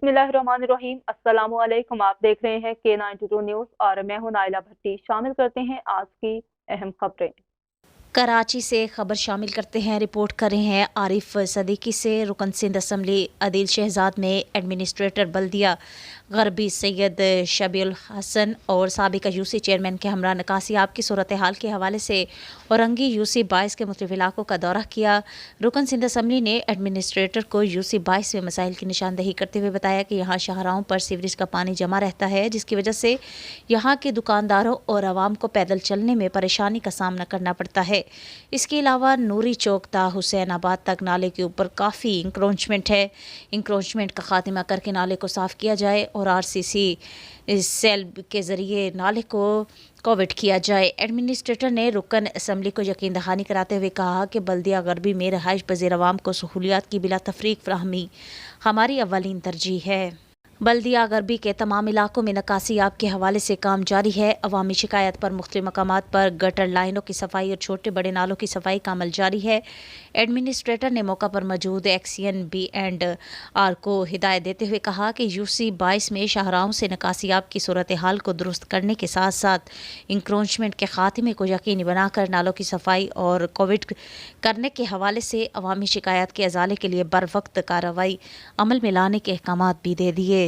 बिस्मिल्लाहिर्रहमानिर्रहीम। अस्सलामु अलैकुम। आप देख रहे हैं K92 न्यूज़ और मैं हूं नाइला भट्टी। शामिल करते हैं आज की अहम खबरें। कराची से खबर शामिल करते हैं। रिपोर्ट कर रहे हैं आरिफ सदीकी से। रुकन सिंध असम्बली अदील शहजाद में एडमिनिस्ट्रेटर बल्दिया गरबी सैयद शबीउल हसन और साबिका यूसी चेयरमैन के हमरा निकासियाब की सूरत हाल के हवाले से औरंगी यूसी 22 के मुख्तलिफ इलाकों का दौरा किया। रुकन सिंध असम्बली ने एडमिनिस्ट्रेटर को यूसी 22 में मसाइल की निशानदही करते हुए बताया कि यहाँ शाहराहों पर सीवरेज का पानी जमा रहता है, जिसकी वजह से यहाँ के दुकानदारों और आवाम को पैदल चलने में परेशानी का सामना करना पड़ता है। इसके अलावा नूरी चौक ता हुसैन आबाद तक नाले के ऊपर काफ़ी इंक्रोचमेंट है। इंक्रोचमेंट का खात्मा करके नाले को साफ़ किया जाए और आरसीसी सेल के ज़रिए नाले को कोविड किया जाए। एडमिनिस्ट्रेटर ने रुकन असम्बली को यकीन दहानी कराते हुए कहा कि बल्दिया गरबी में रहाइश पज़ीर अवाम को सहूलियात की बिला तफरीक फ्राहमी हमारी अव्वलीन तरजीह है। बल्दिया गरबी के तमाम इलाकों में नकासियाब के हवाले से काम जारी है। अवामी शिकायत पर मुख्तलिफ मकामात पर गटर लाइनों की सफाई और छोटे बड़े नालों की सफाई का अमल जारी है। एडमिनिस्ट्रेटर ने मौका पर मौजूद एक्सियन B&R को हिदायत देते हुए कहा कि यूसी 22 में शाहराहों से नकासियाब की सूरत हाल को दुरुस्त करने के साथ साथ इंक्रोचमेंट के खात्मे को यकीनी बनाकर नालों की सफाई और कोविड करने के हवाले से अवामी शिकायत के अजाले के लिए बर वक्त कार्रवाई अमल में लाने के अहकामात भी दे दिए।